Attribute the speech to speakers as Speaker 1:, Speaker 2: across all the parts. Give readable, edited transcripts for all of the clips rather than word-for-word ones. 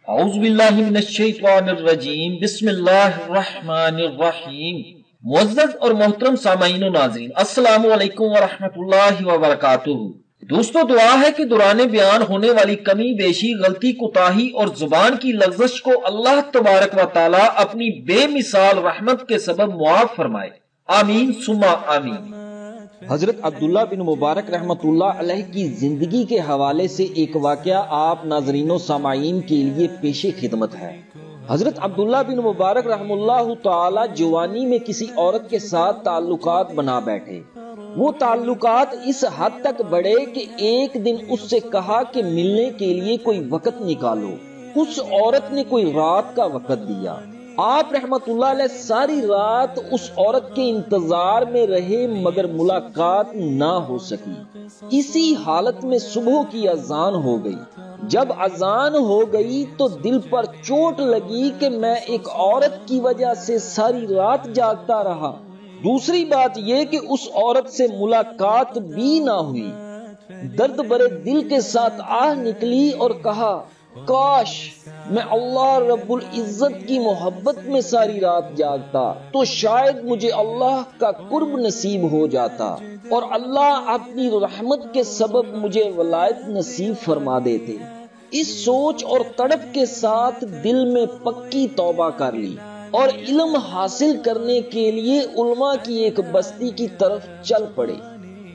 Speaker 1: اعوذ باللہ من الشیطان الرجیم بسم اللہ الرحمن الرحیم۔ معزز اور محترم سامعین و ناظرین، السلام علیکم ورحمۃ اللہ وبرکاتہ۔ دوستو، دعا ہے کہ دوران بیان ہونے والی کمی بیشی، غلطی، کوتاہی اور زبان کی لغزش کو اللہ تبارک و تعالی اپنی بے مثال رحمت کے سبب معاف فرمائے، آمین ثم آمین۔
Speaker 2: حضرت عبداللہ بن مبارک رحمۃ اللہ علیہ کی زندگی کے حوالے سے ایک واقعہ آپ ناظرین و سامعین کے لیے پیش خدمت ہے۔ حضرت عبداللہ بن مبارک رحمہ اللہ تعالی جوانی میں کسی عورت کے ساتھ تعلقات بنا بیٹھے۔ وہ تعلقات اس حد تک بڑھے کہ ایک دن اس سے کہا کہ ملنے کے لیے کوئی وقت نکالو۔ اس عورت نے کوئی رات کا وقت دیا۔ آپ رحمت اللہ علیہ ساری رات اس عورت کے انتظار میں رہے، مگر ملاقات نہ ہو سکی۔ اسی حالت میں صبح کی اذان ہو گئی۔ جب اذان ہو گئی تو دل پر چوٹ لگی کہ میں ایک عورت کی وجہ سے ساری رات جاگتا رہا۔ دوسری بات یہ کہ اس عورت سے ملاقات بھی نہ ہوئی۔ درد بھرے دل کے ساتھ آہ نکلی اور کہا، کاش میں اللہ رب العزت کی محبت میں ساری رات جاگتا تو شاید مجھے اللہ کا قرب نصیب ہو جاتا اور اللہ اپنی رحمت کے سبب مجھے ولایت نصیب فرما دیتے۔ اس سوچ اور تڑپ کے ساتھ دل میں پکی توبہ کر لی اور علم حاصل کرنے کے لیے علماء کی ایک بستی کی طرف چل پڑے۔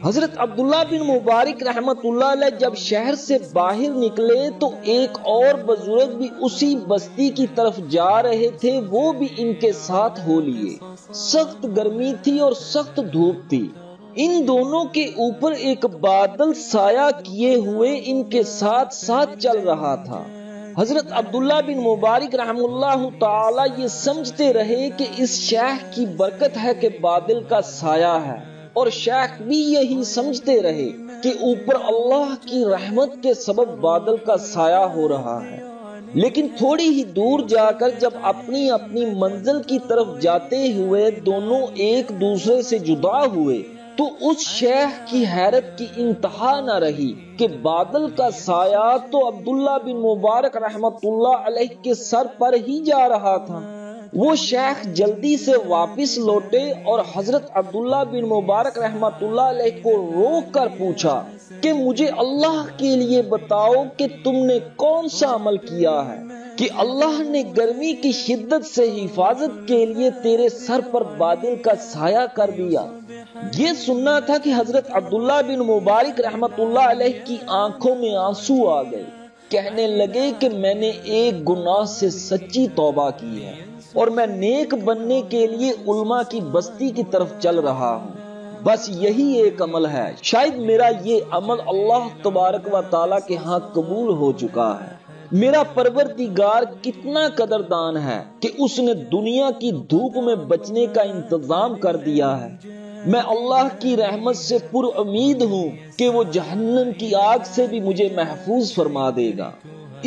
Speaker 2: حضرت عبداللہ بن مبارک رحمت اللہ علیہ جب شہر سے باہر نکلے تو ایک اور بزرگ بھی اسی بستی کی طرف جا رہے تھے، وہ بھی ان کے ساتھ ہو لیے۔ سخت گرمی تھی اور سخت دھوپ تھی۔ ان دونوں کے اوپر ایک بادل سایہ کیے ہوئے ان کے ساتھ ساتھ چل رہا تھا۔ حضرت عبداللہ بن مبارک رحمہ اللہ تعالی یہ سمجھتے رہے کہ اس شیخ کی برکت ہے کہ بادل کا سایہ ہے، اور شیخ بھی یہی سمجھتے رہے کہ اوپر اللہ کی رحمت کے سبب بادل کا سایہ ہو رہا ہے۔ لیکن تھوڑی ہی دور جا کر جب اپنی اپنی منزل کی طرف جاتے ہوئے دونوں ایک دوسرے سے جدا ہوئے تو اس شیخ کی حیرت کی انتہا نہ رہی کہ بادل کا سایہ تو عبداللہ بن مبارک رحمت اللہ علیہ کے سر پر ہی جا رہا تھا۔ وہ شیخ جلدی سے واپس لوٹے اور حضرت عبداللہ بن مبارک رحمت اللہ علیہ کو روک کر پوچھا کہ مجھے اللہ کے لیے بتاؤ کہ تم نے کون سا عمل کیا ہے کہ اللہ نے گرمی کی شدت سے حفاظت کے لیے تیرے سر پر بادل کا سایہ کر دیا۔ یہ سننا تھا کہ حضرت عبداللہ بن مبارک رحمت اللہ علیہ کی آنکھوں میں آنسو آ گئے۔ کہنے لگے کہ میں نے ایک گناہ سے سچی توبہ کی ہے اور میں نیک بننے کے لیے علماء کی بستی کی طرف چل رہا ہوں۔ بس یہی ایک عمل ہے، شاید میرا یہ عمل اللہ تبارک و تعالیٰ کے ہاں قبول ہو چکا ہے۔ میرا پروردگار کتنا قدردان ہے کہ اس نے دنیا کی دھوپ میں بچنے کا انتظام کر دیا ہے۔ میں اللہ کی رحمت سے پر امید ہوں کہ وہ جہنم کی آگ سے بھی مجھے محفوظ فرما دے گا۔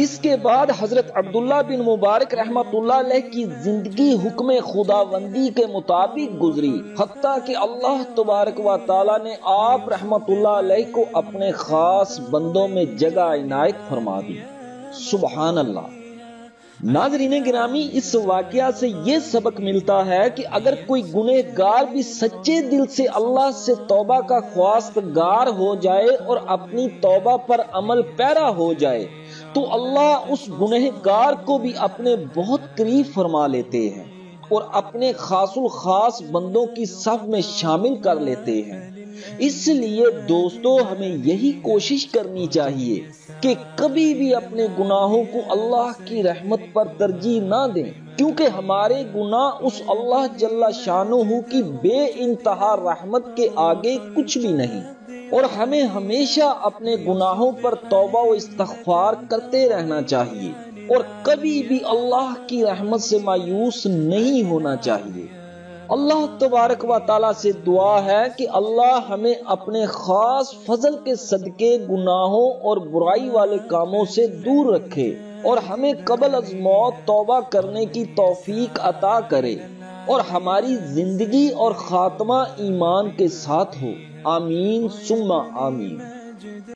Speaker 2: اس کے بعد حضرت عبداللہ بن مبارک رحمت اللہ علیہ کی زندگی حکم خداوندی کے مطابق گزری، حتیٰ کہ اللہ تبارک و تعالی نے آپ رحمت اللہ علیہ کو اپنے خاص بندوں میں جگہ عنایت فرما دی۔ سبحان اللہ۔ ناظرین گرامی، اس واقعہ سے یہ سبق ملتا ہے کہ اگر کوئی گنہگار بھی سچے دل سے اللہ سے توبہ کا خواستگار ہو جائے اور اپنی توبہ پر عمل پیرا ہو جائے تو اللہ اس گنہگار کو بھی اپنے بہت قریب فرما لیتے ہیں اور اپنے خاص الخاص بندوں کی صف میں شامل کر لیتے ہیں۔ اس لیے دوستو، ہمیں یہی کوشش کرنی چاہیے کہ کبھی بھی اپنے گناہوں کو اللہ کی رحمت پر ترجیح نہ دیں، کیونکہ ہمارے گناہ اس اللہ جل شانہ کی بے انتہا رحمت کے آگے کچھ بھی نہیں، اور ہمیں ہمیشہ اپنے گناہوں پر توبہ و استغفار کرتے رہنا چاہیے اور کبھی بھی اللہ کی رحمت سے مایوس نہیں ہونا چاہیے۔ اللہ تبارک و تعالیٰ سے دعا ہے کہ اللہ ہمیں اپنے خاص فضل کے صدقے گناہوں اور برائی والے کاموں سے دور رکھے اور ہمیں قبل از موت توبہ کرنے کی توفیق عطا کرے اور ہماری زندگی اور خاتمہ ایمان کے ساتھ ہو، آمین ثم آمین۔